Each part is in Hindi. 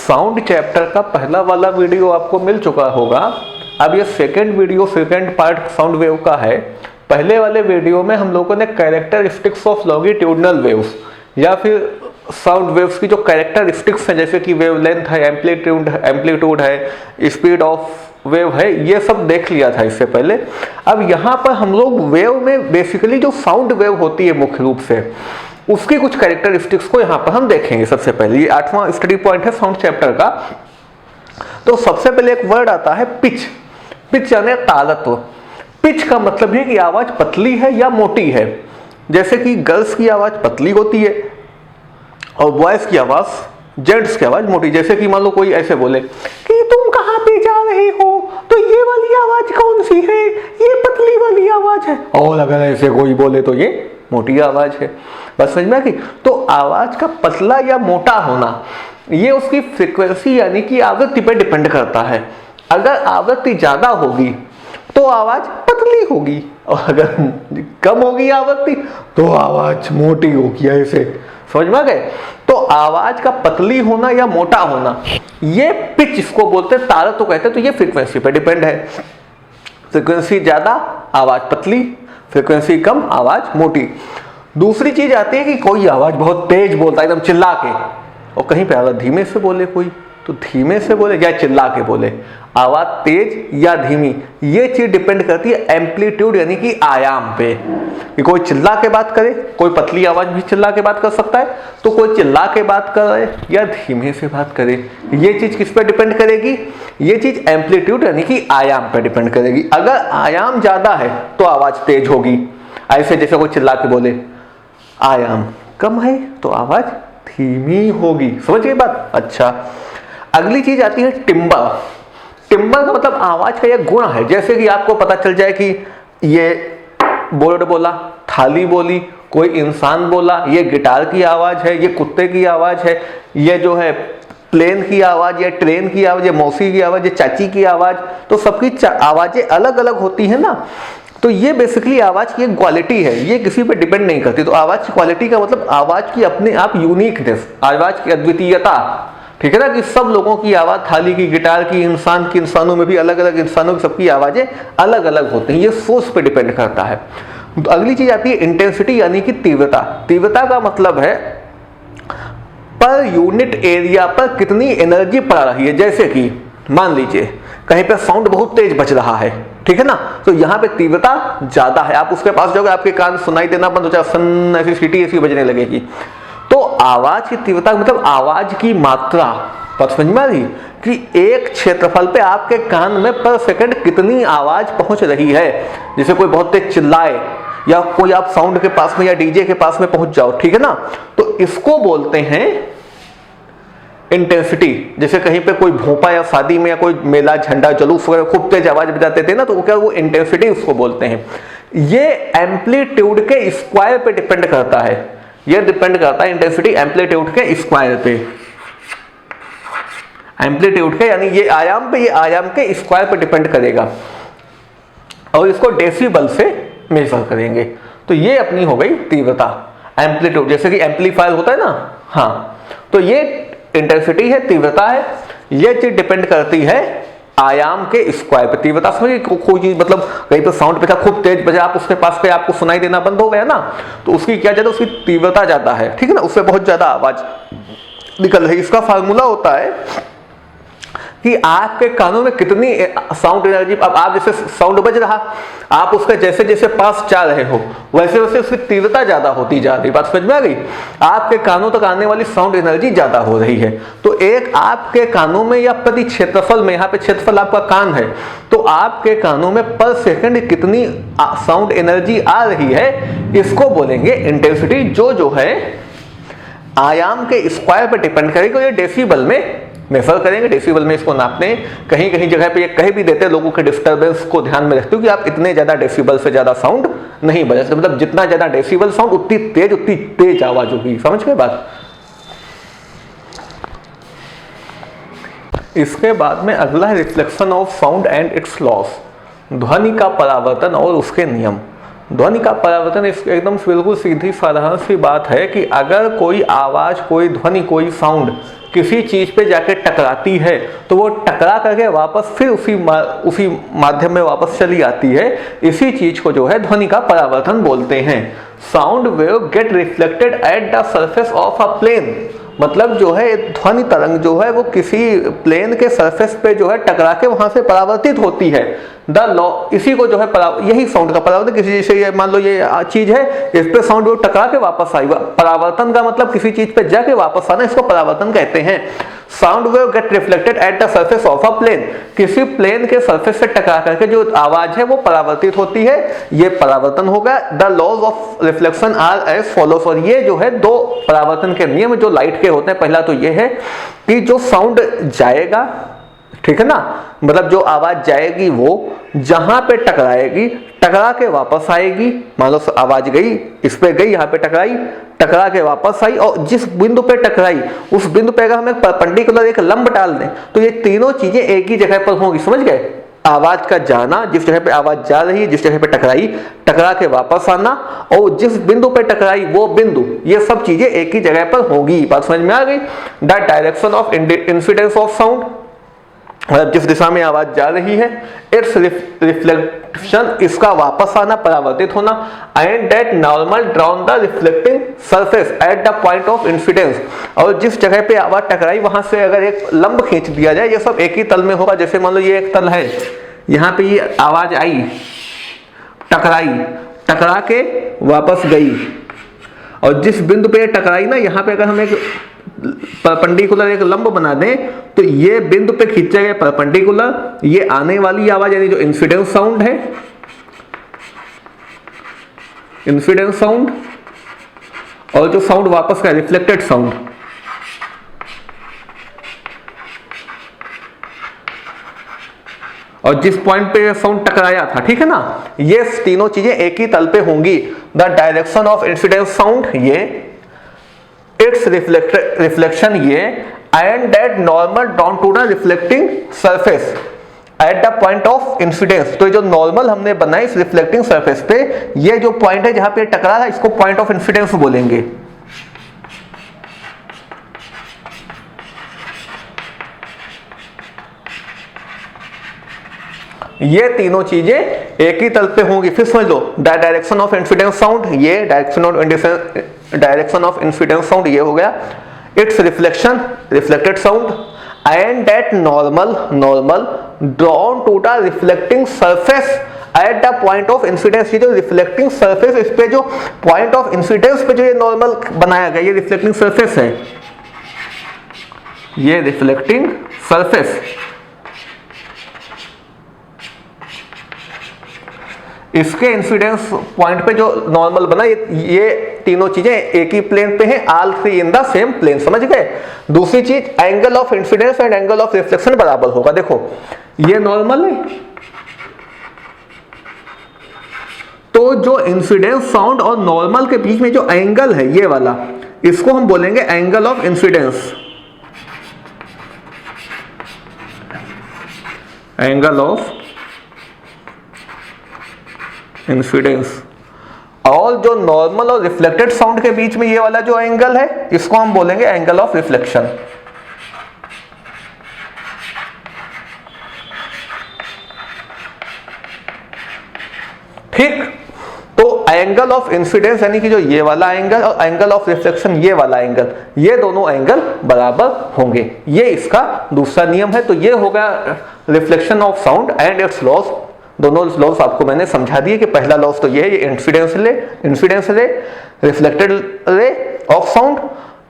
साउंड चैप्टर का पहला वाला वीडियो आपको मिल चुका होगा। अब ये सेकंड पार्ट साउंड वेव का है। पहले वाले वीडियो में हम लोगों ने कैरेक्टरिस्टिक्स ऑफ लॉन्गिट्यूडनल वेव्स या फिर साउंड वेव्स की जो कैरेक्टरिस्टिक्स हैं, जैसे कि वेवलेंथ है, एम्पलीट्यूड है, स्पीड ऑफ वेव है, ये सब देख लिया था इससे पहले। अब यहाँ पर हम लोग वेव में बेसिकली जो साउंड वेव होती है मुख्य रूप से उसकी कुछ कैरेक्टरिस्टिक्स को यहाँ पर हम देखेंगे। सबसे पहले ये 8वां स्टडी पॉइंट है साउंड चैप्टर का। तो सबसे पहले एक वर्ड आता है पिच। पिच यानी तालत्व। पिच का मतलब है कि आवाज पतली है या मोटी है। जैसे कि गर्ल्स की आवाज पतली होती है और बॉयज की आवाज, जेंट्स की आवाज मोटी। जैसे कि मान लो कोई ऐसे बोले कि तुम कहाँ पे जा रहे हो, तो ये वाली आवाज कौन सी है? ये पतली वाली आवाज है। और अगर ऐसे कोई बोले तो ये मोटी आवाज है। बस समझ में आ गई। तो आवाज का पतला या मोटा होना ये उसकी फ्रीक्वेंसी यानी कि आवृत्ति पर डिपेंड करता है। अगर आवृत्ति ज्यादा होगी तो आवाज पतली होगी और अगर कम होगी आवृत्ति तो आवाज मोटी होगी। ऐसे समझ में आ गए। तो आवाज का पतली होना या मोटा होना ये पिच इसको बोलते हैं, तारत तो कहते हैं। तो ये फ्रीक्वेंसी पे डिपेंड है। फ्रीक्वेंसी ज्यादा आवाज पतली, फ्रीक्वेंसी कम आवाज मोटी। दूसरी चीज आती है कि कोई आवाज बहुत तेज बोलता है एकदम चिल्ला के, और कहीं पे आवाज धीमे से बोले कोई, तो धीमे से बोले या चिल्ला के बोले, आवाज तेज या धीमी, ये चीज डिपेंड करती है एम्पलीट्यूड यानी कि आयाम पे। कि कोई चिल्ला के बात करे, कोई पतली आवाज भी चिल्ला के बात कर सकता है, तो कोई चिल्ला के बात करे या धीमे से बात करे, ये चीज किस पे डिपेंड करेगी? ये चीज एम्पलीट्यूड यानी कि आयाम पे डिपेंड करेगी। अगर आयाम ज्यादा है तो आवाज तेज होगी। ऐसे जैसे कोई चिल्ला के बोले, आयाम कम है तो आवाज धीमी होगी। समझ गए बात? अच्छा, अगली चीज आती है टिम्बर। टिम्बर का मतलब आवाज का यह गुण है। जैसे कि आपको पता चल जाए कि ये बोर्ड बोला, थाली बोली, कोई इंसान बोला, ये गिटार की आवाज है, ये कुत्ते की आवाज है, ये जो है प्लेन की आवाज, ये ट्रेन की आवाज, ये मौसी की आवाज, ये चाची की आवाज। तो सबकी आवाजें अलग अलग होती है ना। तो ये बेसिकली आवाज की एक क्वालिटी है, ये किसी पे डिपेंड नहीं करती। तो आवाज की क्वालिटी का मतलब आवाज की अपने आप यूनिकनेस, आवाज की अद्वितीयता। ठीक है ना, कि सब लोगों की आवाज, थाली की, गिटार की, इंसान की, इंसानों में भी अलग अलग इंसानों की सबकी आवाजें अलग अलग होती हैं। ये सोर्स पे डिपेंड करता है। तो अगली चीज आती है इंटेंसिटी यानी कि तीव्रता। तीव्रता का मतलब है पर यूनिट एरिया पर कितनी एनर्जी पड़ रही है। जैसे कि मान लीजिए कहीं पे साउंड बहुत तेज बज रहा है, ठीक है ना, तो यहाँ पे तीव्रता ज्यादा है। आप उसके पास जाओगे, आपके कान सुनाई देना बंद हो जाए, सन ऐसी सीटी ऐसी बजने लगेगी। तो आवाज की तीव्रता मतलब आवाज की मात्रा। पर समझ में आ रही कि एक क्षेत्रफल पे आपके कान में पर सेकंड कितनी आवाज पहुंच रही है। जैसे कोई बहुत तेज चिल्लाए या कोई आप साउंड के पास में या डीजे के पास में पहुंच जाओ, ठीक है ना, तो इसको बोलते हैं इंटेंसिटी। जैसे कहीं पे कोई भोपा या शादी में या कोई मेला, झंडा, जुलूस वगैरह खूब तेज आवाज बजाते थे ना, तो वो क्या, वो इंटेंसिटी उसको बोलते हैं। ये एम्पलीट्यूड के स्क्वायर पे डिपेंड करता है। ये डिपेंड करता है इंटेंसिटी एम्पलीट्यूड के स्क्वायर पे। एम्पलीट्यूड के यानी ये आयाम पे, ये आयाम के स्क्वायर पे डिपेंड करेगा और इसको डेसिबल से मेजर करेंगे। तो ये अपनी हो गई तीव्रता, एम्पलीट्यूड। जैसे कि एम्पलीफायर होता है ना, हाँ, तो ये इंटेंसिटी है, तीव्रता है। ये चीज डिपेंड करती है आयाम के स्क्वायर पे। तीव्रता समझिए, कोई चीज मतलब कहीं पर साउंड पे था खूब तेज बजा, आप उसके पास पे आपको सुनाई देना बंद हो गया ना, तो उसकी क्या ज्यादा, उसकी तीव्रता ज्यादा है, ठीक है ना, उससे बहुत ज्यादा आवाज निकल रही। इसका फार्मूला होता है कि आपके कानों में कितनी साउंड एनर्जी। अब आप जैसे साउंड बज रहा, आप उसके जैसे जैसे पास जा रहे हो वैसे वैसे उसकी तीव्रता ज्यादा होती जा रही। बात समझ में आ गई? आपके कानों तक आने वाली साउंड एनर्जी ज्यादा हो रही है। तो एक आपके कानों में या प्रति क्षेत्रफल में, यहाँ पे क्षेत्रफल आपका कान है, तो आपके कानों में पर सेकंड कितनी साउंड एनर्जी आ रही है, इसको बोलेंगे इंटेंसिटी। जो है आयाम के स्क्वायर पर डिपेंड करेगी। ये डेसिबल में मेजर करेंगे, डेसिबल में इसको नापते हैं। कहीं कहीं जगह पे ये कह भी देते हैं लोगों के डिस्टर्बेंस को ध्यान में रखते हो कि आप इतने ज्यादा डेसिबल से ज्यादा साउंड नहीं बजा सकते। मतलब जितना ज्यादा डेसिबल साउंड उतनी तेज आवाज होगी। समझ गए बात? इसके बाद में अगला है reflection of sound and it's loss. ध्वनि का परावर्तन और उसके नियम। ध्वनि का परावर्तन एकदम बिल्कुल सीधी साधारण सी बात है कि अगर कोई आवाज, कोई ध्वनि, कोई साउंड किसी चीज पे जाके टकराती है तो वो टकरा करके वापस फिर उसी माध्यम में वापस चली आती है। इसी चीज को जो है ध्वनि का परावर्तन बोलते हैं। Sound wave get reflected at the surface of a plane, मतलब जो है ध्वनि तरंग जो है वो किसी प्लेन के सरफेस पे जो है टकरा के वहां से परावर्तित होती है। द लॉ, इसी को जो है यही साउंड का परावर्तन, किसी जैसे ये मान लो ये चीज है, इस पे साउंड वेव टकरा के वापस आई, परावर्तन का मतलब किसी चीज पे जाके वापस आना, इसको परावर्तन कहते हैं। Sound wave get reflected at the surface of a plane, किसी प्लेन के सरफेस से टकरा करके जो आवाज है वो परावर्तित होती है, ये परावर्तन होगा। The laws of reflection are as follows, और ये जो है दो परावर्तन के नियम जो लाइट के होते हैं। पहला तो ये है कि जो साउंड जाएगा, ठीक है ना, मतलब जो आवाज जाएगी वो जहां पे टकराएगी, टकरा के वापस आएगी। मान लो आवाज गई, इस पे गई, यहाँ पे टकराई, टकरा के वापस आई, और जिस बिंदु पे टकराई उस बिंदु पे अगर हम एक परपेंडिकुलर एक लंब डाल दें तो ये तीनों चीजें एक ही जगह पर होंगी। समझ गए? आवाज का जाना, जिस जगह पे आवाज जा रही है, जिस जगह पे टकराई, टकरा के वापस आना, और जिस बिंदु पे टकराई वो बिंदु, ये सब चीजें एक ही जगह पर होंगी। बात समझ में आ गई? The direction of incidence of sound, मतलब जिस दिशा में आवाज जा रही है, इट्स रिफ्लेक्शन, इसका वापस आना, परावर्तित होना, and that normal drawn the reflecting surface at the point of incidence, और जिस जगह पे आवाज टकराई वहां से अगर एक लंब खींच दिया जाए, ये सब एक ही तल में होगा। जैसे मान लो ये एक तल है, यहाँ पे ये आवाज आई, टकराई, टकरा के वापस गई, और जिस बिंदु पे टकराई ना, यहाँ पे अगर हम एक परपेंडिकुलर एक लंब बना दें तो ये बिंदु पे खींचा गया परपेंडिकुलर, ये आने वाली आवाज यानी जो इंसिडेंस साउंड है, इंसिडेंस साउंड, और जो साउंड वापस का रिफ्लेक्टेड साउंड, और जिस पॉइंट पे साउंड टकराया था, ठीक है ना, ये तीनों चीजें एक ही तल पे होंगी। The direction of incidence sound ये, इट्स रिफ्लेक्शन ये, and that normal down to the reflecting surface at the point of incidence, तो ये जो नॉर्मल हमने बनाई इस रिफ्लेक्टिंग सरफेस पे, ये जो पॉइंट है जहां पे टकरा है, इसको पॉइंट ऑफ इंसिडेंस बोलेंगे। ये तीनों चीजें एक ही तल पे होंगी। फिर समझ लो, डायरेक्शन ऑफ इंसिडेंस साउंड ये, डायरेक्शन ऑफ इंसिडेंस साउंड ये हो गया, it's reflection, reflected sound, and that normal drawn to the reflecting surface at the point of incidence, ये जो रिफ्लेक्टिंग सरफेस, इस पे जो पॉइंट ऑफ इंसिडेंस पे जो ये नॉर्मल बनाया गया, ये रिफ्लेक्टिंग सरफेस है, ये रिफ्लेक्टिंग सरफेस, इसके इंसिडेंस पॉइंट पे जो नॉर्मल बना, ये तीनों चीजें एक ही प्लेन पे हैं, all three in the same plane. समझ गए? दूसरी चीज, angle of incidence and angle of reflection बराबर होगा। देखो ये नॉर्मल है, तो जो इंसिडेंस साउंड और नॉर्मल के बीच में जो एंगल है ये वाला, इसको हम बोलेंगे angle of incidence, angle of incidence. और जो नॉर्मल और रिफ्लेक्टेड साउंड के बीच में ये वाला जो एंगल है, इसको हम बोलेंगे एंगल ऑफ रिफ्लेक्शन। ठीक, तो एंगल ऑफ इंसिडेंस यानी कि जो ये वाला एंगल और एंगल ऑफ रिफ्लेक्शन ये वाला एंगल, ये दोनों एंगल बराबर होंगे। ये इसका दूसरा नियम है। तो ये होगा reflection of sound and it's loss. दोनों लॉस आपको मैंने समझा दिए कि पहला लॉस तो ये है, ये इंसिडेंस रे, reflected ray of sound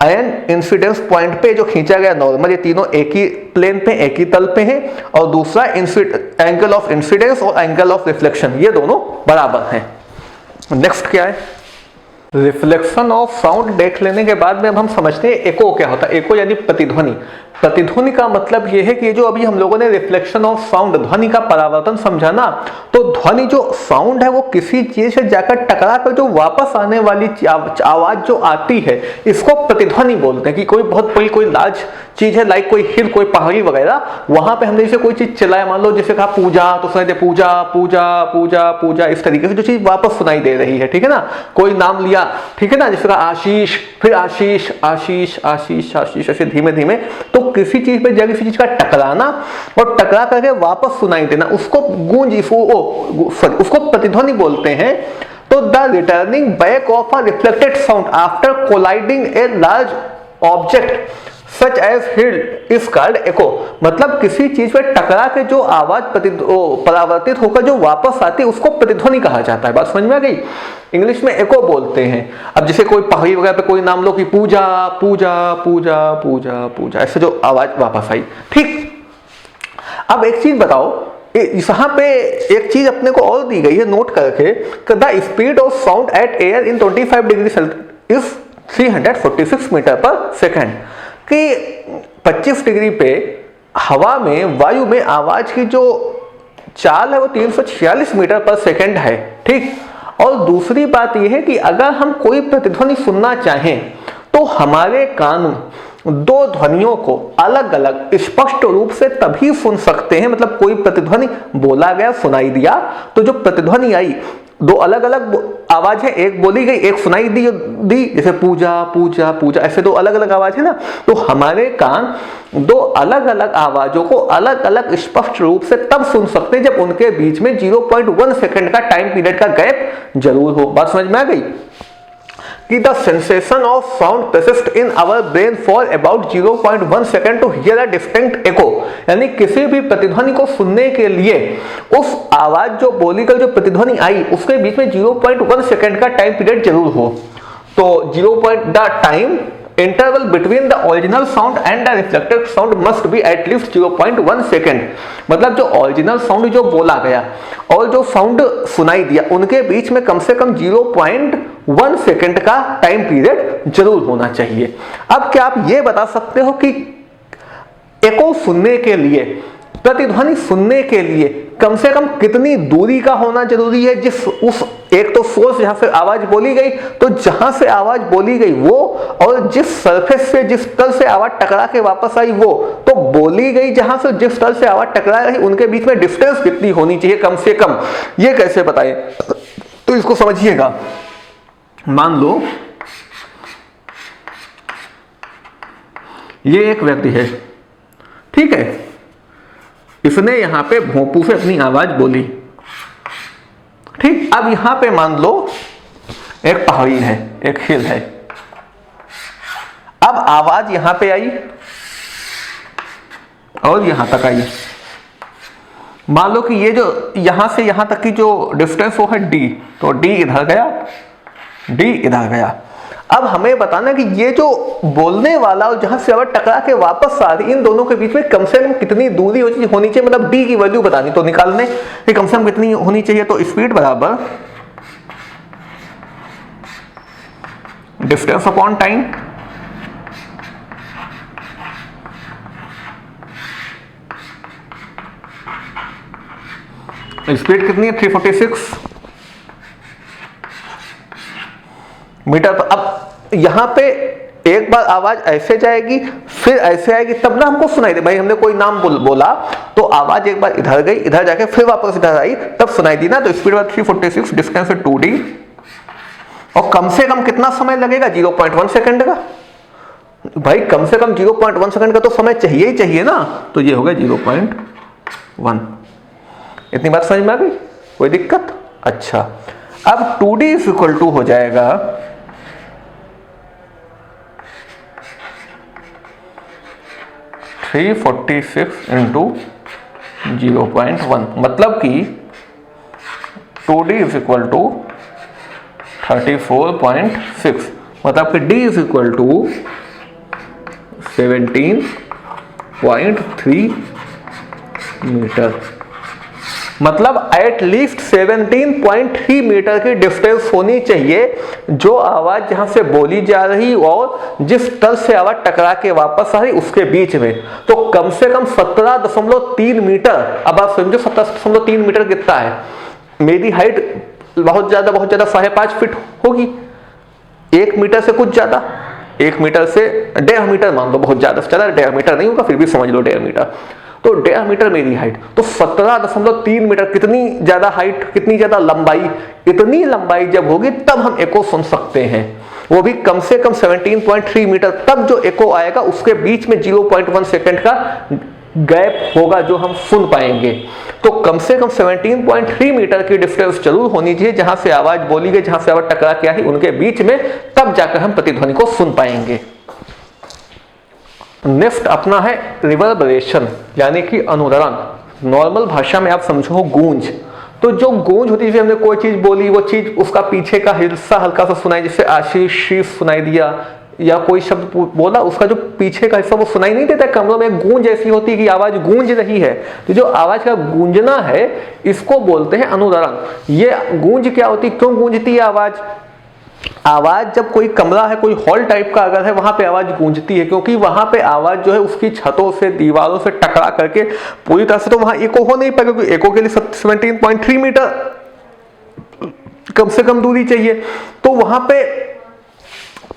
and incidence point पे जो खींचा गया नॉर्मल, ये तीनों एक ही प्लेन पे, एक ही तल पे हैं। और दूसरा एंगल ऑफ इंसिडेंस और एंगल ऑफ रिफ्लेक्शन, ये दोनों बराबर हैं। नेक्स्ट क्या है? रिफ्लेक्शन ऑफ साउंड देख लेने के बाद में अब हम समझते हैं एको क्या होता है। एको यानी प्रतिध्वनि। प्रतिध्वनि का मतलब यह है कि जो अभी हम लोगों ने रिफ्लेक्शन ऑफ साउंड, ध्वनि का परावर्तन समझा ना, तो ध्वनि जो साउंड है वो किसी चीज से जाकर टकरा कर जो वापस आने वाली आवाज जो आती है, इसको प्रतिध्वनि बोलते हैं। कि कोई बहुत बड़ी कोई लार्ज चीज है, लाइक कोई हिल, कोई पहाड़ी वगैरह, वहां पे हमने जैसे कोई चीज चलाया, मान लो जैसे कहा पूजा, तो सुनाई दे पूजा पूजा पूजा पूजा, इस तरीके से जो चीज वापस सुनाई दे रही है, ठीक है ना। कोई नाम लिया, ठीक है ना, जैसे कहा आशीष, फिर आशीष आशीष आशीष आशीष, ऐसे धीमे धीमे, तो किसी चीज पे जगह किसी चीज का टकराना और टकरा करके वापस सुनाई देना, उसको गूंज, उसको प्रतिध्वनि बोलते हैं। तो the returning back of a reflected sound after colliding a large object such as hill is called echo. मतलब किसी चीज पे टकरा के जो आवाज परावर्तित होकर जो वापस आती है, उसको प्रतिध्वनि कहा जाता है। बात समझ में आ गई? इंग्लिश में एको बोलते हैं। अब जैसे कोई पहाड़ी वगैरह पे कोई नाम लो कि पूजा पूजा पूजा पूजा पूजा, ऐसे जो आवाज वापस आई, ठीक। अब एक चीज बताओ, यहां पे एक चीज अपने को और दी गई है नोट करके, the speed of sound at air in 25 degree Celsius is 346 metre per second. कि 25 डिग्री पे हवा में, वायु में आवाज की जो चाल है वो 346 मीटर पर सेकेंड है, ठीक। और दूसरी बात यह है कि अगर हम कोई प्रतिध्वनि सुनना चाहें तो हमारे कान दो ध्वनियों को अलग अलग स्पष्ट रूप से तभी सुन सकते हैं। मतलब कोई प्रतिध्वनि बोला गया, सुनाई दिया, तो जो प्रतिध्वनि आई, दो अलग अलग आवाज है, एक बोली गई, एक सुनाई दी, जैसे पूजा पूजा पूजा, ऐसे दो अलग अलग आवाज है ना। तो हमारे कान दो अलग अलग आवाजों को अलग अलग स्पष्ट रूप से तब सुन सकते हैं जब उनके बीच में 0.1 सेकंड का टाइम पीरियड का गैप जरूर हो। बात समझ में आ गई? कि the sensation of sound persists in our brain for about 0.1 second to hear a distinct echo। यानी किसी भी प्रतिध्वनि को सुनने के लिए उस आवाज जो बोली गई, जो प्रतिध्वनि आई, उसके बीच में 0.1 सेकंड का टाइम पीरियड जरूर हो। तो the time interval between the original sound and the reflected sound must be at least 0.1 second. मतलब जो ओरिजिनल साउंड जो बोला गया और जो साउंड सुनाई दिया, उनके बीच में कम से कम 0.1 सेकेंड का टाइम पीरियड जरूर होना चाहिए। अब क्या आप ये बता सकते हो कि एको सुनने के लिए, प्रतिध्वनि सुनने के लिए कम से कम कितनी दूरी का होना जरूरी है? जिस उस एक तो सोर्स जहां से आवाज बोली गई, तो जहां से आवाज बोली गई वो, और जिस सरफेस से, जिस तल से आवाज टकरा के वापस आई वो, तो बोली गई जहां से जिस तल से आवाज टकरा रही, उनके बीच में डिस्टेंस कितनी होनी चाहिए कम से कम? ये कैसे बताएं? तो इसको समझिएगा। मान लो ये एक व्यक्ति है, ठीक है, इसने यहां पे भोंपू से अपनी आवाज बोली, ठीक। अब यहां पे मान लो एक पहाड़ी है, एक हिल है। अब आवाज यहां पे आई और यहां तक आई। मान लो कि ये जो यहां से यहां तक की जो डिस्टेंस वो है डी, तो डी इधर गया, डी इधर गया। अब हमें बताना कि ये जो बोलने वाला और जहां से आवाज टकरा के वापस आ रही, इन दोनों के बीच में कम से कम कितनी दूरी होनी चाहिए? मतलब डी की वैल्यू बतानी, तो निकालने कि कम से कम कितनी होनी चाहिए। तो स्पीड बराबर डिस्टेंस अपॉन टाइम। स्पीड कितनी है? 346 मीटर पर। अब यहां पे एक बार आवाज ऐसे जाएगी, फिर ऐसे आएगी, तब ना हमको सुनाई दे। भाई हमने कोई नाम बोला तो आवाज एक बार इधर गई, इधर जाके फिर वापस इधर आई, तब सुनाई दी ना। तो स्पीड बार 346, डिस्टेंस है 2d, और कम से कम कितना समय लगेगा? 0.1 सेकंड का। भाई कम से कम 0.1 सेकंड का तो समय चाहिए ही चाहिए ना। तो ये हो गया 0.1। इतनी बात समझ में आ गई? कोई दिक्कत? अच्छा, अब 2d इज इक्वल टू हो जाएगा 346 इंटू 0.1, मतलब कि 2d इज इक्वल टू 34.6, मतलब कि d is equal to 17.3 metre. मतलब एटलीस्ट 17.3 मीटर की डिस्टेंस होनी चाहिए जो आवाज जहां से बोली जा रही और जिस तल से आवाज टकरा के वापस आ रही उसके बीच में। तो कम से कम 17.3 मीटर। अब आप समझो 17.3 मीटर कितना है। मेरी हाइट बहुत ज्यादा 5.5 फीट होगी, 1 मीटर से कुछ ज्यादा, 1 मीटर से 1.5 मीटर मान लो, बहुत ज्यादा से ज्यादा 1.5 मीटर नहीं होगा, फिर भी समझ लो 1.5 मीटर। तो 1.5 मीटर मेरी हाइट, तो 17.3 मीटर कितनी ज्यादा हाइट, कितनी ज्यादा लंबाई। इतनी लंबाई जब होगी तब हम एको सुन सकते हैं, वो भी कम से कम 17.3 मीटर। तब जो एको आएगा उसके बीच में 0.1 सेकंड का गैप होगा जो हम सुन पाएंगे। तो कम से कम 17.3 मीटर की डिस्टेंस जरूर होनी चाहिए जहां से आवाज बोली गई, जहां से आवाज टकरा के आई उनके बीच में, तब जाकर हम प्रतिध्वनि को सुन पाएंगे। नेक्स्ट अपना है रिवर्बरेशन, यानी कि अनुरणन। नॉर्मल भाषा में आप समझो गूंज। तो जो गूंज होती है, हमने कोई चीज बोली, वो चीज उसका पीछे का हिस्सा हल्का सा सुनाई, जैसे आशीष शीश सुनाई दिया, या कोई शब्द बोला उसका जो पीछे का हिस्सा वो सुनाई नहीं देता। कमरों में गूंज ऐसी होती है कि आवाज गूंज रही है, तो जो आवाज का गूंजना है इसको बोलते हैं अनुरणन। ये गूंज क्या होती है, क्यों गूंजती है आवाज? आवाज जब कोई कमरा है, कोई हॉल टाइप का अगर है, वहां पे आवाज गूंजती है क्योंकि वहां पे आवाज जो है उसकी छतों से दीवारों से टकरा करके पूरी तरह से तो वहां एको हो नहीं पाएगा, क्योंकि एको के लिए 17.3 मीटर कम से कम दूरी चाहिए। तो वहां पे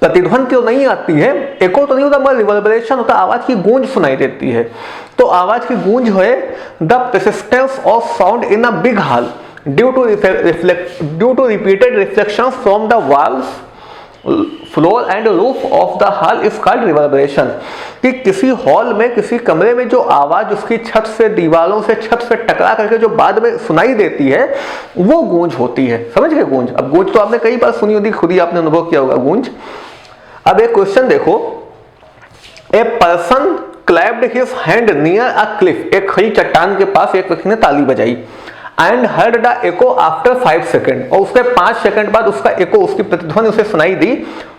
प्रतिध्वनि तो नहीं आती है, एको तो नहीं होता, मगर रिवर्बरेशन होता है, आवाज की गूंज सुनाई देती है। तो आवाज की गूंज है the persistence of sound in a big hall due to repeated reflection from the walls, floor and roof of the hall is called reverberation. कि किसी हॉल में, किसी कमरे में जो आवाज उसकी छत से, दीवारों से, छत से टकरा करके जो बाद में सुनाई देती है वो गूंज होती है। समझ गए गूंज? अब गूंज तो आपने कई बार सुनी होगी, खुद ही आपने अनुभव किया होगा गूंज। अब एक क्वेश्चन देखो, a person clapped his hand near a cliff, एक खड़ी चट्टान के पास एक व्यक्ति ने ताली बजाई, and heard the echo after 5 second, और उसके 5 सेकंड बाद उसका एको, उसकी प्रतिध्वनि उसे सुनाई दी।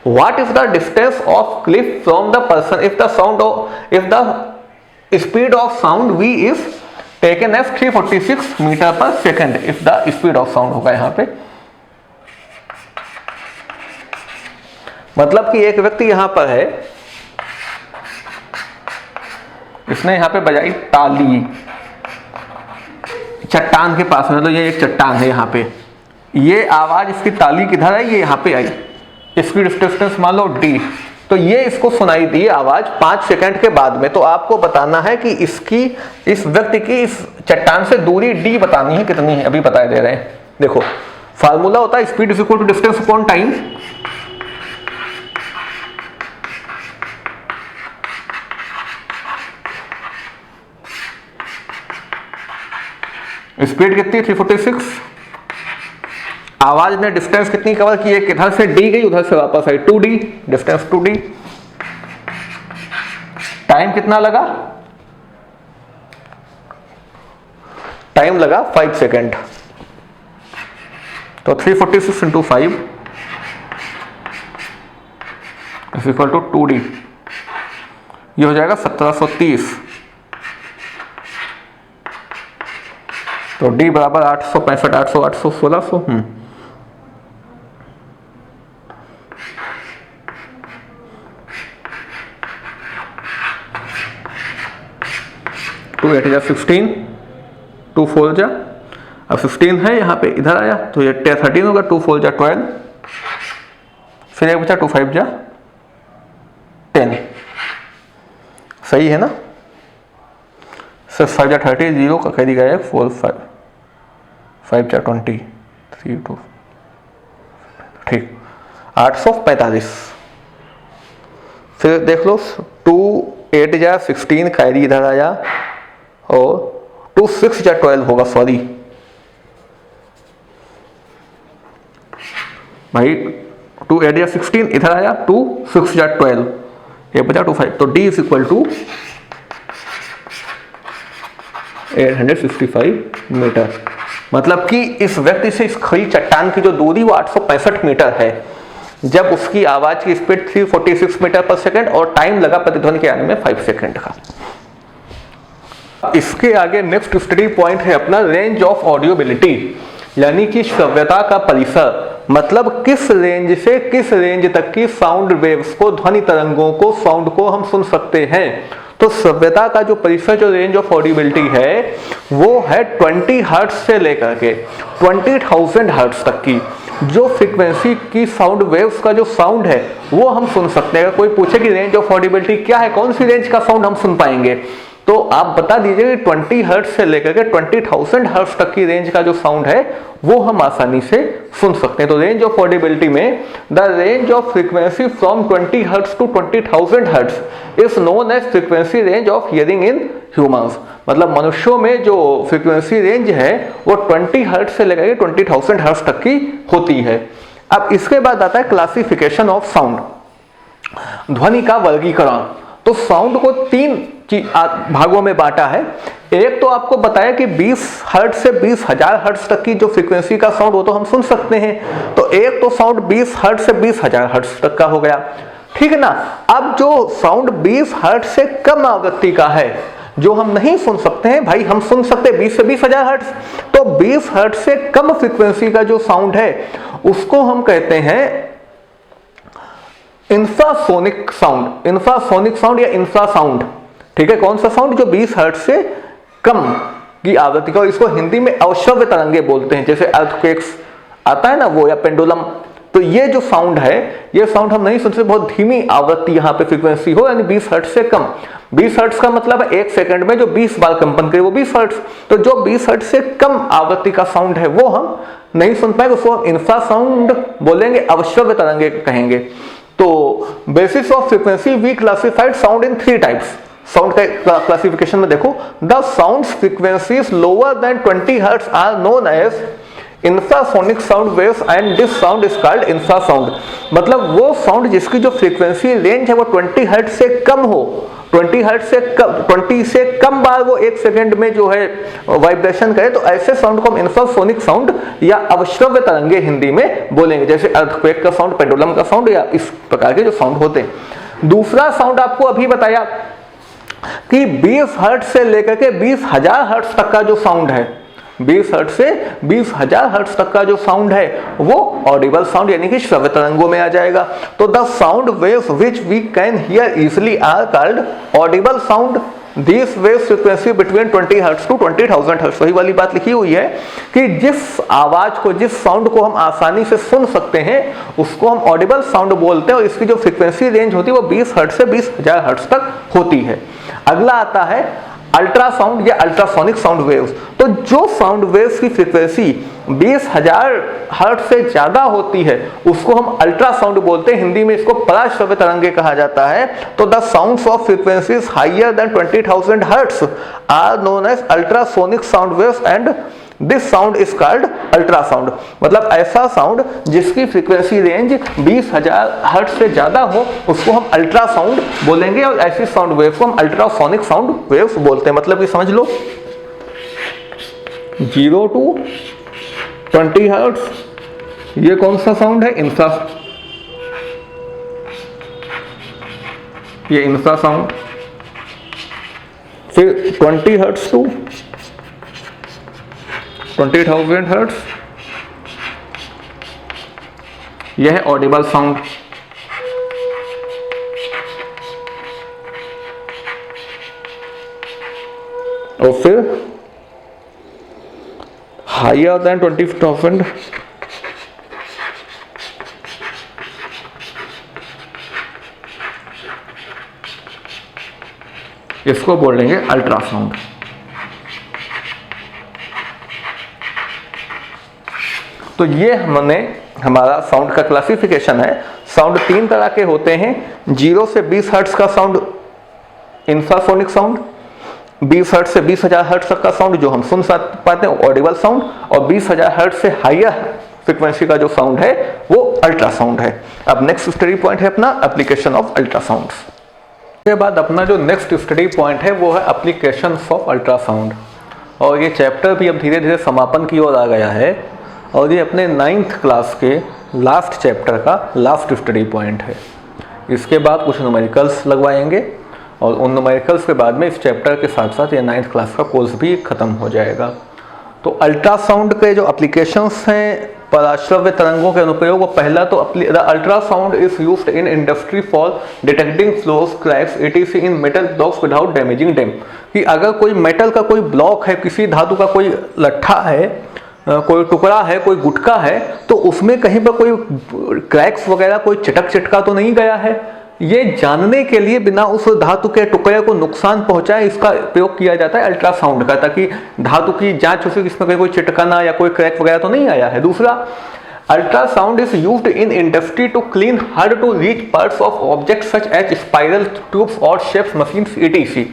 What is the distance of cliff from the person if the speed of sound v is taken as 346 metre per second, if the speed of sound होगा यहाँ पे। मतलब कि एक व्यक्ति यहां पर है, इसने यहां पे बजाई ताली चट्टान के पास में, मतलब ये एक चट्टान है यहाँ पे, ये आवाज इसकी ताली किधर है, ये यहाँ पे आई, इसकी डिस्टेंस मान लो d, तो ये इसको सुनाई दी आवाज 5 सेकंड के बाद में। तो आपको बताना है कि इसकी, इस व्यक्ति की इस चट्टान से दूरी d बतानी है, कितनी है, अभी बता दे रहे हैं। देखो फार्मूला होता है speed is equal to distance upon time. Speed कितनी, 346। आवाज ने डिस्टेंस कितनी कवर की, एक इधर से डी गई, उधर से वापस आई, 2d, डिस्टेंस 2d। टाइम कितना लगा, टाइम लगा 5 सेकेंड। तो 346 into 5 is equal to 2d, ये हो जाएगा 1730। तो d बराबर 865, 800, 800, 1600। 2 8 जा 16, 2 4 जा, अब 15 है यहाँ पे, इधर आया तो ये 13 होगा, 2 4 जा 12, फिर एक बचा 2 5 जा 10। सही है ना? 6 5 जा 30, 0 का कह दी गया है, 4 5 5 जा 20, 3 2, ठीक 845। फिर देख लो 2 8 जा 16 कैरी इधर आया, और 2 6 जा 12 होगा, सॉरी भाई, 2 8 जा 16 इधर आया, 2 6 जा 12, ये बचा 2 5। तो d is equal to 865 metre. मतलब कि इस व्यक्ति से इस खड़ी चट्टान की जो दूरी वो 865 मीटर है, जब उसकी आवाज की स्पीड 346 मीटर पर सेकंड और टाइम लगा प्रतिध्वनि के आने में 5 सेकंड का। इसके आगे नेक्स्ट स्टडी पॉइंट है अपना रेंज ऑफ ऑडियोबिलिटी, यानी कि श्रव्यता का परिसर, मतलब किस रेंज से किस रेंज तक की साउंड वेव्स को, ध्वनि तरंगों को, साउंड को हम सुन सकते हैं। तो श्रव्यता का जो परिसर, जो रेंज ऑफ ऑडिबिलिटी है, वो है 20 हर्ट्ज से लेकर के 20,000 हर्ट्ज तक की जो फ्रीक्वेंसी की साउंड वेव्स का जो साउंड है वो हम सुन सकते हैं। अगर कोई पूछे कि रेंज ऑफ ऑडिबिलिटी क्या है, कौन सी रेंज का साउंड हम सुन पाएंगे, तो आप बता दीजिए कि 20 हर्ट्ज से लेकर के 20,000 हर्ट्ज तक की रेंज का जो साउंड है वो हम आसानी से सुन सकते हैं। तो रेंज ऑफ ऑडिबिलिटी में the range of frequency from 20 hertz to 20,000 hertz is known as frequency range of hearing in humans. मतलब मनुष्यों में जो फ्रीक्वेंसी रेंज है वो 20 हर्ट्ज से लेकर के 20,000 हर्ट्ज तक की होती है। अब इसके बाद आता है क्लासिफिकेशन ऑफ साउंड, ध्वनि का वर्गीकरण। तो साउंड को 3 भागों में बांटा है। एक तो आपको बताया कि 20 हर्ट्ज से 20,000 हर्ट्ज तक की जो फ्रीक्वेंसी का साउंड वो तो हम सुन सकते हैं। तो एक तो साउंड 20 हर्ट्ज से 20,000 हर्ट्ज तक का हो गया, ठीक है ना। अब जो साउंड 20 हर्ट्ज से कम आवृत्ति का है, जो हम नहीं सुन सकते हैं, भाई हम सुन सकते हैं 20 से 20,000 हर्ट्ज, तो 20 हर्ट्ज से कम फ्रीक्वेंसी का जो साउंड है उसको हम कहते हैं इंफ्रासोनिक साउंड, इंफ्रासोनिक साउंड या इंफ्रा साउंड, ठीक है। कौन सा साउंड, जो 20 हर्ट्ज से कम की आवृत्ति का, इसको हिंदी में अवश्रव्य तरंगे बोलते हैं, जैसे अर्थक्वेक्स आता है ना वो, या पेंडुलम। तो ये जो साउंड है, ये साउंड हम नहीं सुन सकते, बहुत धीमी आवृत्ति यहाँ पे फ्रीक्वेंसी हो, यानी 20 हर्ट्ज से कम। 20 हर्ट्ज का मतलब है 1 सेकंड में जो 20 बार कंपन करे वो 20 हर्ट्ज। तो जो 20 हर्ट्ज से कम आवृत्ति का साउंड है वो हम नहीं सुन पाएंगे, उसको हम इंफ्रा साउंड बोलेंगे, अवश्रव्य तरंगे कहेंगे। तो basis of frequency we classified sound in 3 types. Sound का क्लासिफिकेशन में देखो, the sounds frequencies lower than 20 hertz are known as infrasonic sound waves and this sound is called infra sound. मतलब वो साउंड जिसकी जो फ्रीक्वेंसी रेंज है वो 20 हर्ट्ज से कम हो, 20 हर्ट्ज से कम, 20 से कम बार वो 1 सेकंड में जो है वाइब्रेशन करे, तो ऐसे साउंड को हम इंफ्रासोनिक साउंड या अवश्रव्य तरंगे हिंदी में बोलेंगे, जैसे अर्थक्वेक का साउंड, पेंडुलम का साउंड, या इस प्रकार के जो साउंड होते हैं। दूसरा साउंड आपको अभी बताया कि 20 हर्ट्ज से लेकर के 20,000 हर्ट्ज तक का जो साउंड है, 20 हर्ट्ज से 20,000 हर्ट्ज तक का जो साउंड है वो ऑडिबल साउंड यानी कि श्रव्य तरंगों में आ जाएगा। तो the sound waves which we can hear easily are called audible sound. This wave frequency between 20 hertz to 20,000 hertz. वही वाली बात लिखी हुई है कि जिस आवाज को, जिस साउंड को हम आसानी से सुन सकते हैं उसको हम ऑडिबल साउंड बोलते हैं, और इसकी जो फ्रीक्वेंसी रेंज होती है वो 20 हर्ट्ज से 20,000 हर्ट्ज तक होती है। अगला आता है अल्ट्रासाउंड या अल्ट्रासोनिक साउंड वेव्स। तो जो साउंड वेव्स की फ्रीक्वेंसी 20,000 हर्ट्ज से ज्यादा होती है उसको हम अल्ट्रासाउंड बोलते हैं, हिंदी में इसको पराश्रव्य तरंगे कहा जाता है। तो the sounds of frequencies higher than 20,000 hertz are known as ultrasonic sound waves and this sound is called ultrasound. मतलब ऐसा साउंड जिसकी फ्रीक्वेंसी रेंज 20,000 हर्ट्ज से ज्यादा हो उसको हम अल्ट्रासाउंड बोलेंगे, और ऐसी साउंड वेव्स को हम अल्ट्रासोनिक साउंड वेव्स बोलते हैं। मतलब कि समझ लो 0 to 20 हर्ट्ज ये कौन सा साउंड है, इंफ्रा, ये इंफ्रा साउंड। फिर 20 हर्ट्ज टू 20,000 हर्ट्ज यह है ऑडिबल साउंड। और फिर हायर देन 20,000 इसको बोलेंगे अल्ट्रासाउंड। तो ये हमारा साउंड का क्लासिफिकेशन है। साउंड 3 तरह के होते हैं, 0 से 20 हर्ट्ज का साउंड इंफ्रासोनिक साउंड, 20 हर्ट्ज से 20,000 हर्ट्ज तक का साउंड जो हम सुन पाते हैं ऑडिबल साउंड, और 20,000 हर्ट्ज से हायर फ्रीक्वेंसी का जो साउंड है वो अल्ट्रासाउंड है। अब नेक्स्ट स्टडी पॉइंट है अपना एप्लीकेशन ऑफ अल्ट्रासाउंड। उसके बाद अपना जो नेक्स्ट स्टडी पॉइंट है वो है एप्लीकेशन ऑफ अल्ट्रासाउंड, और ये चैप्टर भी अब धीरे धीरे समापन की ओर आ गया है, और ये अपने 9th क्लास के लास्ट चैप्टर का लास्ट स्टडी पॉइंट है। इसके बाद कुछ न्यूमेरिकल्स लगवाएंगे और उन न्यूमेरिकल्स के बाद में इस चैप्टर के साथ साथ ये 9th क्लास का कोर्स भी खत्म हो जाएगा। तो अल्ट्रासाउंड के जो एप्लीकेशंस हैं पराश्रव्य तरंगों के अनुप्रयोग, वो पहला तो ultrasound is used in industry for detecting flaws cracks etc in metal blocks without damaging them. कि अगर कोई मेटल का कोई ब्लॉक है, किसी धातु का कोई लट्ठा है, कोई टुकड़ा है, कोई गुटका है, तो उसमें कहीं पर कोई क्रैक्स वगैरह कोई चिटका तो नहीं गया है, ये जानने के लिए बिना उस धातु के टुकड़े को नुकसान पहुंचाए इसका प्रयोग किया जाता है अल्ट्रासाउंड का, ताकि धातु की जांच हो सके इसमें कोई चिटकाना या कोई क्रैक वगैरह तो नहीं आया है। दूसरा, ultrasound is used in industry to clean hard to reach parts of objects such as spiral tubes और शेप्स मशीन्स ईटीसी।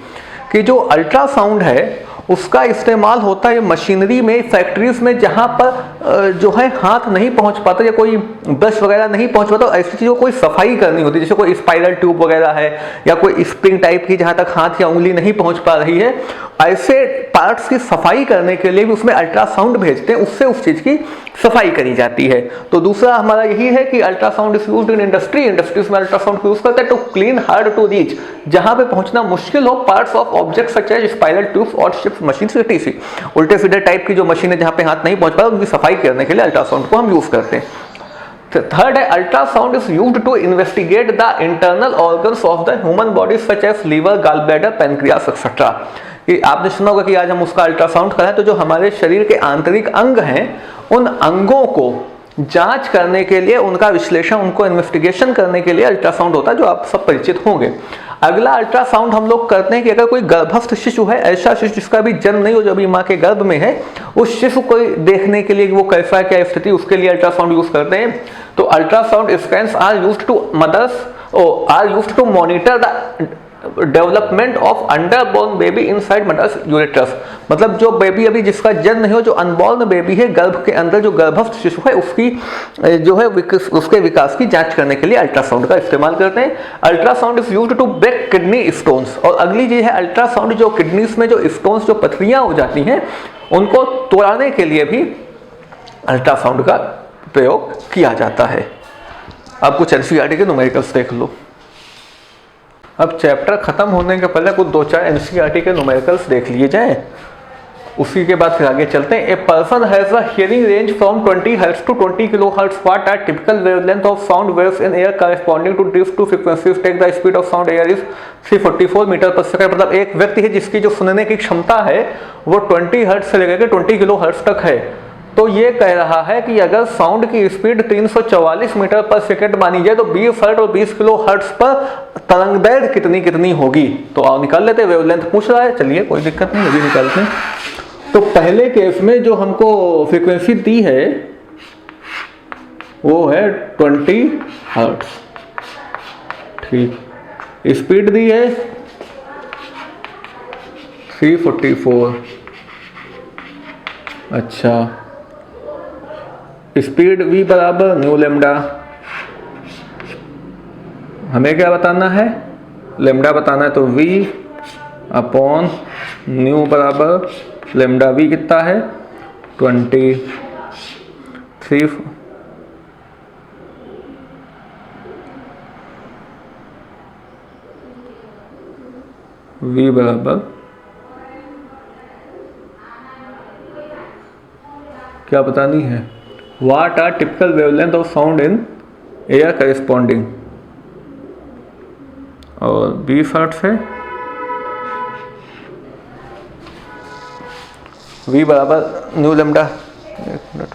कि जो अल्ट्रासाउंड है उसका इस्तेमाल होता है मशीनरी में, फैक्ट्रीज में, जहाँ पर जो है हाथ नहीं पहुँच पाता या कोई ब्रश वगैरह नहीं पहुँच पाता, ऐसी चीज़ों कोई सफाई करनी होती है, जैसे कोई स्पाइरल ट्यूब वगैरह है या कोई स्प्रिंग टाइप की जहाँ तक हाथ या उंगली नहीं पहुँच पा रही है, ऐसे पार्ट्स की सफाई करने के लिए भी उसमें अल्ट्रासाउंड भेजते हैं, उससे उस चीज़ की सफाई करी जाती है। तो दूसरा हमारा यही है कि ultrasound is used in industries में अल्ट्रासाउंड को यूज करते हैं to clean hard to reach, जहाँ पे पहुँचना मुश्किल हो, parts of object such as spiral tubes और शिप्स मशीन ईटीसी। उल्टे सीधे टाइप की जो मशीन है जहाँ पे हाथ नहीं पहुँच पाता, उनकी सफाई करने के लिए अल्ट्रासाउंड को हम यूज करते हैं। थर्ड है, ultrasound is used to investigate the internal organs of the human body such as liver, gall bladder, pancreas etcetera. कि आपने सुना होगा कि आज हम उसका अल्ट्रासाउंड कराएं, तो जो हमारे शरीर के आंतरिक अंग हैं उन अंगों को जांच करने के लिए, उनका विश्लेषण, उनको इन्वेस्टिगेशन करने के लिए अल्ट्रासाउंड होता है, जो आप सब परिचित होंगे। अगला अल्ट्रासाउंड हम लोग करते हैं कि अगर कोई गर्भस्थ शिशु है, ऐसा शिशु जिसका भी जन्म नहीं हो, जो अभी माँ के गर्भ में है, उस शिशु को देखने के लिए वो कैसा है, क्या स्थिति, उसके लिए अल्ट्रासाउंड यूज करते हैं। तो ultrasound scans are used to monitor the development of underborn baby inside mother's uterus. मतलब जो बेबी अभी जिसका जन्म नहीं हो, जो अनबॉर्न बेबी है, गर्भ के अंदर जो गर्भस्थ शिशु है, उसकी जो है उसके विकास की जांच करने के लिए अल्ट्रासाउंड का इस्तेमाल करते हैं। Ultrasound is used to break kidney stones. और अगली चीज है अल्ट्रासाउंड, जो किडनीज में जो स्टोन्स, जो पथरियां हो जाती हैं, उनको तोड़ने के लिए भी अल्ट्रासाउंड का प्रयोग किया जाता है। अब कुछ एनसीईआरटी के न्यूमेरिकल्स देख लो। अब चैप्टर खत्म होने के पहले कुछ 2-4 एनसीईआरटी के न्यूमेरिकल्स देख लिए जाएं, उसी के बाद फिर आगे चलते हैं। A person has a hearing range from 20 hertz to 20 kilohertz. What are typical wavelength of sound waves in air corresponding to this two frequencies. Take the speed of sound air is 344 metre per second. मतलब एक व्यक्ति है जिसकी जो सुनने की क्षमता है वो 20 हर्ट्ज से लेकर 20 किलोहर्ट्ज तक है। तो ये कह रहा है कि अगर साउंड की स्पीड 344 मीटर पर सेकंड मानी जाए तो 20 हर्ट्ज और 20 किलो हर्ट्ज पर तरंगदैर्घ्य कितनी होगी। तो आओ निकाल लेते हैं। वेवलेंथ पूछ रहा है, चलिए कोई दिक्कत नहीं, अभी निकालते हैं। तो पहले केस में जो हमको फ्रीक्वेंसी दी है वो है 20 हर्ट्ज, ठीक। स्पीड दी है 344। अच्छा, स्पीड v बराबर न्यू लेमडा। हमें क्या बताना है, लेमडा बताना है। तो v अपॉन न्यू बराबर लेमडा। v कितना है 23। v बराबर क्या बतानी है, What are typical wavelength of sound in air corresponding। और 20 हर्ट्ज है। v बराबर न्यू लेमडा। एक मिनट,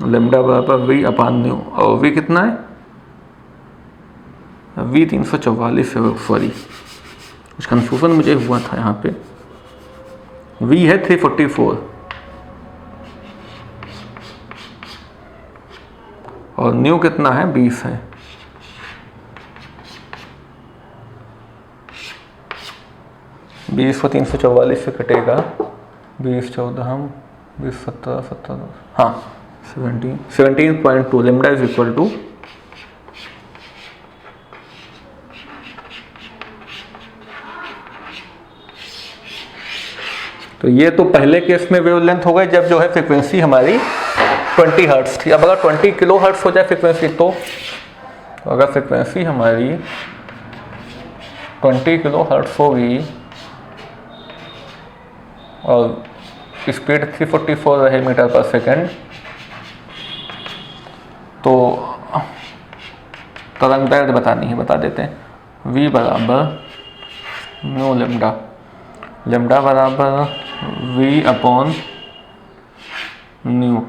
लेमडा बराबर v अपान न्यू। और v कितना है, v 344 है। सॉरी, कुछ कंफ्यूजन मुझे हुआ था यहाँ पे। v है 344 और न्यू कितना है 20 है। बीस को 344 से कटेगा, 20 14 20 17 17, हाँ 17.2। लेमडा इज इक्वल टू 344 तो ये तो पहले केस में वेवलेंथ हो गई जब जो है फ्रिक्वेंसी हमारी 20 हर्ट्ज थी। अब अगर 20 किलो हर्ट्ज हो जाए फ्रिक्वेंसी, तो अगर फ्रिक्वेंसी हमारी 20 किलो हर्ट्ज होगी और स्पीड 344 रहे मीटर पर सेकेंड, तो तरंग दैर्घ्य बतानी है, बता देते हैं। v बराबर म्यू लेमडा, लेमडा बराबर v अपॉन न्यू।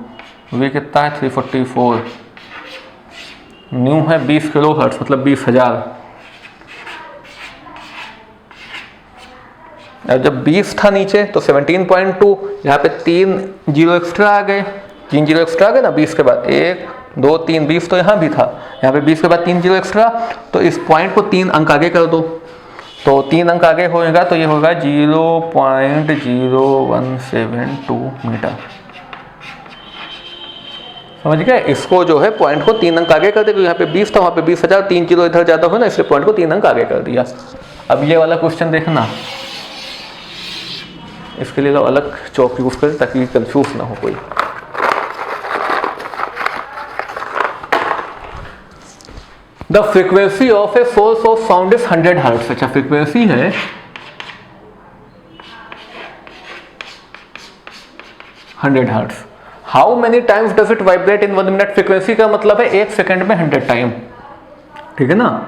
v कितना है 344, न्यू है 20 किलो हर्ट्ज मतलब 20,000। अब जब 20 था नीचे तो 17.2, यहाँ पे 3 जीरो एक्स्ट्रा आ गए, 3 जीरो एक्स्ट्रा आ गए ना 20 के बाद, 1 2 3, 20 तो यहाँ भी था, यहाँ पे 20 के बाद 3 जीरो एक्स्ट्रा, तो इस पॉइंट को 3 अंक आगे कर दो, तो 3 अंक आगे होएगा तो ये होगा 0.0172 मीटर। समझ गए? इसको जो है पॉइंट को 3 अंक आगे कर दे, यहाँ पे 20 था वहाँ पे 20,000, 3 जीरो इधर ज़्यादा हो ना, इसलिए पॉइंट को 3 अंक आगे कर दिया। अब ये वाला क्वेश्चन देखना, इसके लिए तो अलग चौक यूज करें ताकि कंफ्यूज ना हो कोई। The frequency of a source of sound is 100 hertz. अच्छा, फ्रीक्वेंसी है 100 hertz. How many times does it vibrate in 1 minute? Frequency का मतलब है 1 सेकेंड में 100 टाइम, ठीक है ना।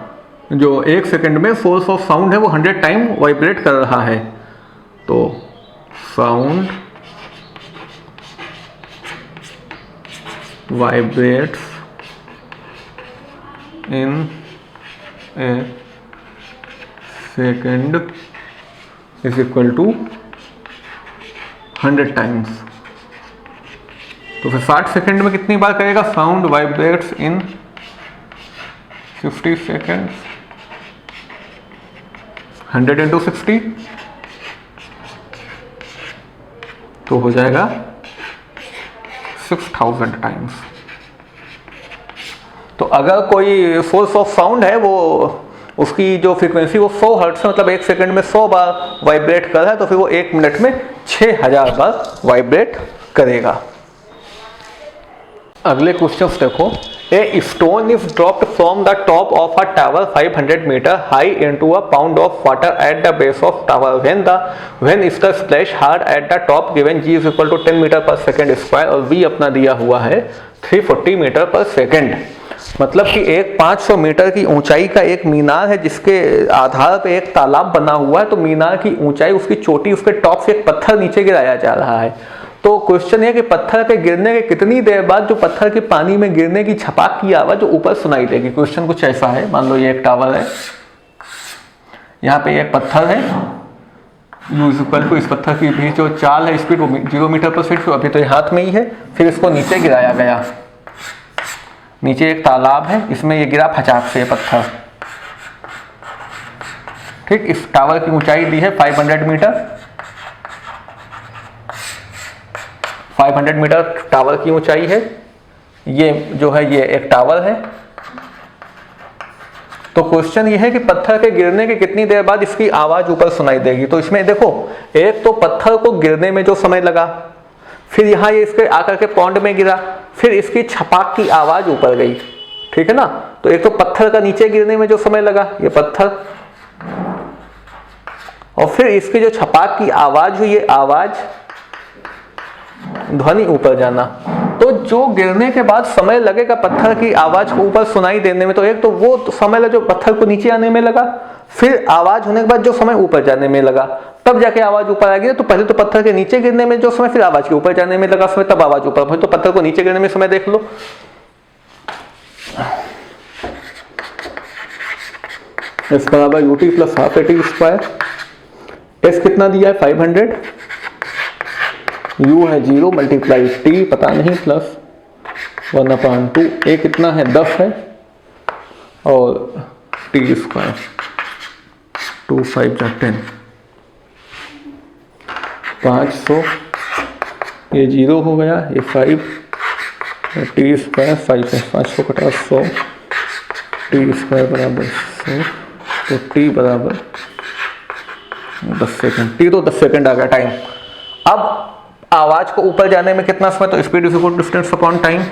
जो 1 सेकेंड में सोर्स ऑफ साउंड है वो 100 टाइम वाइब्रेट कर रहा है, तो sound vibrates in a second is equal to 100 times. तो फिर 60 सेकेंड में कितनी बार करेगा? Sound vibrates in 50 seconds, 100 into 60 तो हो जाएगा 6000 टाइम्स। तो अगर कोई सोर्स ऑफ साउंड है, वो उसकी जो फ्रीक्वेंसी वो 100 हर्ट्ज है, मतलब 1 सेकंड में 100 बार वाइब्रेट कर रहा है, तो फिर वो 1 मिनट में 6000 बार वाइब्रेट करेगा। अगले क्वेश्चन देखो, a stone is dropped from the top of a tower 500 metre high into a pound of water at the base of tower when is the splash hard at the top given g is equal to 10 metre per second square और v अपना दिया हुआ है 340 मीटर पर सेकेंड। मतलब कि एक 500 मीटर की ऊंचाई का एक मीनार है जिसके आधार पे एक तालाब बना हुआ है, तो मीनार की ऊंचाई, उसकी चोटी, उसके टॉप से एक पत्थर नीचे गिराया जा रहा है। तो क्वेश्चन है कि पत्थर पे गिरने के कितनी देर बाद जो पत्थर के पानी में गिरने की छपाक की आवाज जो ऊपर सुनाई देगी। क्वेश्चन कुछ ऐसा है, मान लो ये एक टावर है, यहाँ पे एक पत्थर है, को इस पत्थर की भी जो चाल है स्पीड वो 0 मीटर पर सेकेंड, अभी तो ये हाथ में ही है, फिर इसको नीचे गिराया गया, नीचे एक तालाब है, इसमें ये गिरा फचाक से पत्थर, ठीक। इस टावर की ऊंचाई दी है 500 मीटर, 500 मीटर टावर की ऊंचाई है। ये जो है ये एक टावर है। तो क्वेश्चन ये है कि पत्थर के गिरने के कितनी देर बाद इसकी आवाज ऊपर सुनाई देगी। तो इसमें देखो, एक तो पत्थर को गिरने में जो समय लगा, फिर यहाँ ये इसके आकर के पौंड में गिरा, फिर इसकी छपाक की आवाज ऊपर गई, ठीक है ना। तो एक तो पत्थर का नीचे गिरने में जो समय लगा, ये पत्थर, और फिर इसकी जो छपाक की आवाज हुई, ये आवाज, ध्वनि ऊपर जाना। तो जो गिरने के बाद समय लगेगा पत्थर की आवाज को ऊपर सुनाई देने में, तो एक तो वो समय लगा जो पत्थर को नीचे आने में लगा, फिर आवाज होने के बाद जो समय ऊपर जाने में लगा, तब जाके आवाज ऊपर आ गई। तो पहले तो पत्थर के नीचे गिरने में जो समय, फिर आवाज के ऊपर जाने में लगा समय, तब आवाज ऊपर। तो पत्थर को नीचे गिरने में समय देख लो, एस बराबर UT plus half eighty square. S कितना दिया है 500, u है 0 मल्टीप्लाई टी पता नहीं प्लस 1/2, ए कितना है 10 है, और टी स्क्वायर 2 5 10, 500, ये 0 हो गया, ये 5, टी स्क्वायर 5 है, 500 कटा 100, टी स्क्वायर बराबर 100, तो टी बराबर 10 सेकेंड। टी तो 10 सेकेंड आ गया टाइम। अब आवाज को ऊपर जाने में कितना समय, तो speed is equal to distance upon time.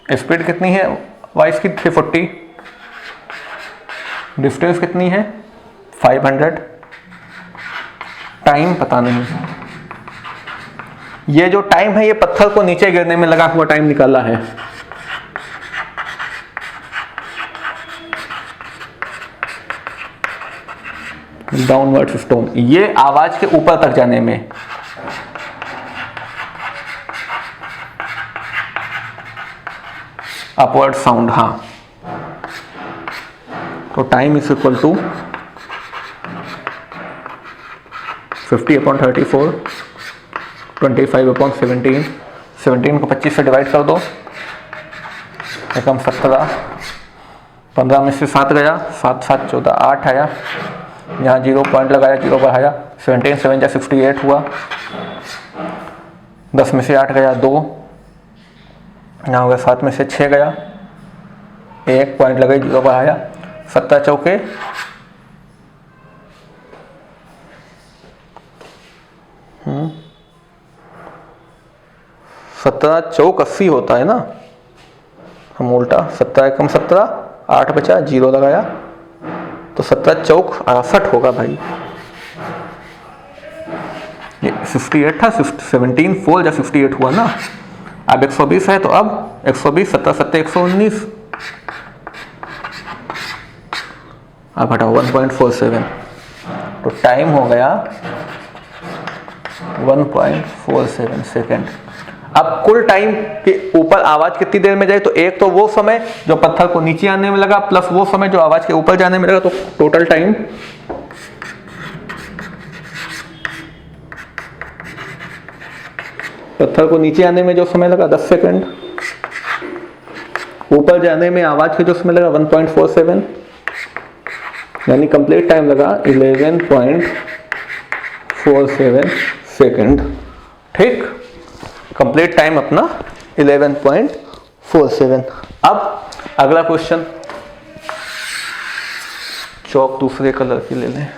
Speed कितनी है वॉइस की 340, डिस्टेंस कितनी है 500, टाइम पता नहीं। ये जो टाइम है ये पत्थर को नीचे गिरने में लगा हुआ टाइम निकाला है। डाउनवर्ड स्टोन, ये आवाज के ऊपर तक जाने में। अपवर्ड साउंड, हाँ। तो टाइम इज इक्वल टू 50/34, 25/17, 17 को 25 से डिवाइड कर दो, एकम 17, 15 में से 7 गया, 7 7 14, 8 आया, यहाँ 0 पॉइंट लगाया, 0 बढ़ाया, 17 7 जा 68 हुआ, 10 में से 8 गया 2, यहाँ हो गया 7 में से 6 गया, 1 पॉइंट लगाई, 0 बढ़ाया, 17 चौके 17 चौक 80 होता है ना, हम उल्टा 17 एकम 17, 8 बचा, 0 लगाया, तो 17 चौक 68 होगा भाई। ये 68 था, 17 4 जा 68 हुआ ना। अब 120 है तो अब 120, 17 7 119, अब हटाओ 1.47, तो टाइम हो गया 1.47 सेकेंड। अब कुल टाइम के ऊपर आवाज कितनी देर में जाए, तो एक तो वो समय जो पत्थर को नीचे आने में लगा प्लस वो समय जो आवाज के ऊपर जाने में लगा, तो टोटल टाइम पत्थर को नीचे आने में जो समय लगा 10 सेकंड, ऊपर जाने में आवाज के जो समय लगा 1.47, यानी कंप्लीट टाइम लगा 11.47 सेकंड। ठीक, कंप्लीट टाइम अपना 11.47। अब अगला क्वेश्चन, चौक दूसरे कलर की ले लें।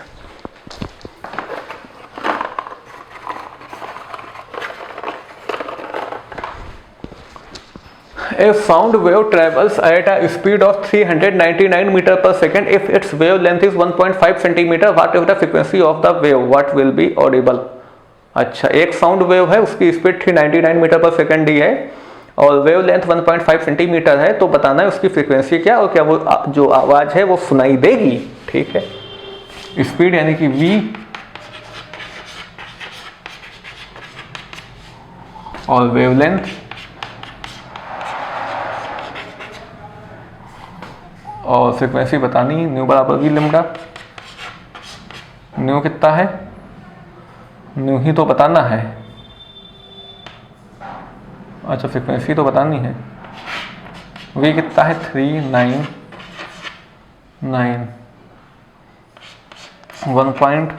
A sound wave travels at a speed of 399 meter per second. If its wavelength is 1.5 centimeter, what is the frequency of the wave? What will be audible? अच्छा, एक साउंड वेव है, उसकी स्पीड 399 मीटर पर सेकंड दी है और वेव लेंथ 1.5 सेंटीमीटर है, तो बताना है उसकी फ्रीक्वेंसी क्या और क्या वो जो आवाज है वो सुनाई देगी। ठीक है, स्पीड यानी कि v और वेवलेंथ और फ्रीक्वेंसी बतानी, न्यू बराबर वी लेमडा। न्यू कितना है, न्यू ही तो बताना है। अच्छा, फ्रीक्वेंसी तो बतानी है। वी कितना है 399, 1.5।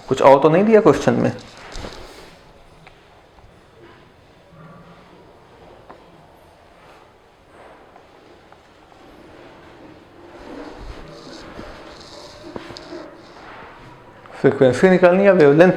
कुछ और तो नहीं दिया क्वेश्चन में? फ्रीक्वेंसी निकालनी या वेवलेंथ?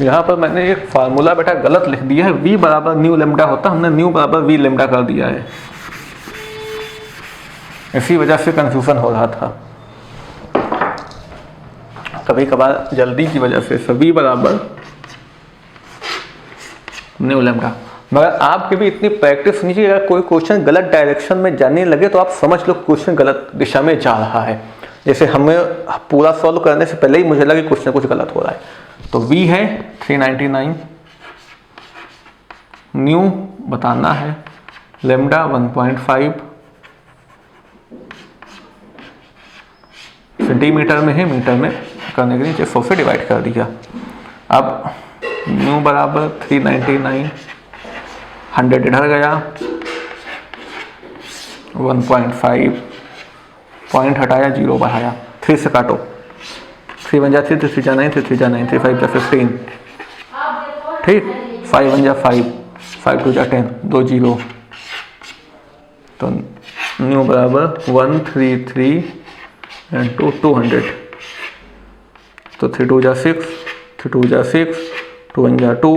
यहाँ पर मैंने एक फार्मूला बेटा गलत लिख दिया है, v बराबर न्यू लेमडा होता, हमने न्यू बराबर वी लेमडा कर दिया है, इसी वजह से कंफ्यूजन हो रहा था कभी कभार जल्दी की वजह से। v बराबर न्यू लेमडा। मगर आपकी भी इतनी प्रैक्टिस नहीं चाहिए, अगर कोई क्वेश्चन गलत डायरेक्शन में जाने लगे तो आप समझ लो क्वेश्चन गलत दिशा में जा रहा है। जैसे हमें पूरा सॉल्व करने से पहले ही मुझे लगा कि कुछ ना कुछ गलत हो रहा है। तो v है 399, न्यू बताना है, लेमडा 1.5, सेंटीमीटर में है, मीटर में करने के नीचे 100 से डिवाइड कर दिया। अब न्यू बराबर 399, 100 इधर गया, 1.5 पॉइंट हटाया, 0 बढ़ाया, 3 से काटो, 3 1 जा 3, 3 3 जा 9, 3 3 जा 9, 3 5 जा 15, ठीक, 5 1 जा 5, 5 2 जा 10, 2 0, तो न्यू बराबर 133 इंटू 200, तो 3 2 जा 6, 3 2 जा 6, 2 1 जा 2,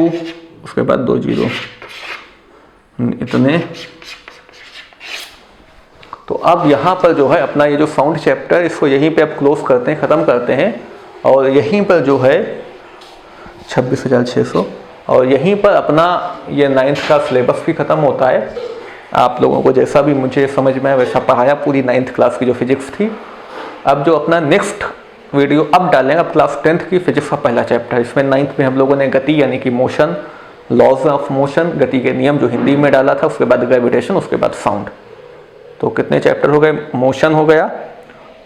उसके बाद 2 0, इतने। तो अब यहाँ पर जो है अपना ये जो साउंड चैप्टर, इसको यहीं पे आप क्लोज करते हैं, ख़त्म करते हैं, और यहीं पर जो है 26,600, और यहीं पर अपना ये 9th का सिलेबस भी ख़त्म होता है। आप लोगों को जैसा भी मुझे समझ में आया वैसा पढ़ाया, पूरी 9th क्लास की जो फिजिक्स थी। अब जो अपना नेक्स्ट वीडियो अब डालेंगे, अब क्लास 10th की फिजिक्स का पहला चैप्टर, इसमें 9th में हम लोगों ने गति यानी कि मोशन, लॉज ऑफ मोशन, गति के नियम जो हिंदी में डाला था, उसके बाद ग्रेविटेशन, उसके बाद साउंड। तो कितने चैप्टर हो गए? मोशन हो गया,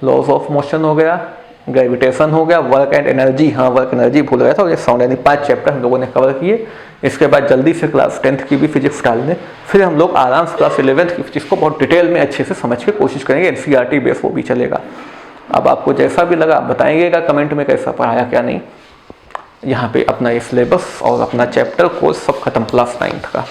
लॉज ऑफ मोशन हो गया, ग्रेविटेशन हो गया, वर्क एंड एनर्जी, हाँ वर्क एनर्जी भूल गया था, और ये साउंड, यानी 5 चैप्टर हम लोगों ने कवर किए। इसके बाद जल्दी से क्लास 10th की भी फिजिक्स डालने, फिर हम लोग आराम से क्लास 11th की फिजिक्स को बहुत डिटेल में अच्छे से समझ के कोशिश करेंगे। NCERT बेस वो भी चलेगा। अब आपको जैसा भी लगा आप बताइएगा कमेंट में कैसा पढ़ाया क्या नहीं। यहाँ पे अपना ये सिलेबस और अपना चैप्टर कोर्स सब खत्म क्लास 9th का।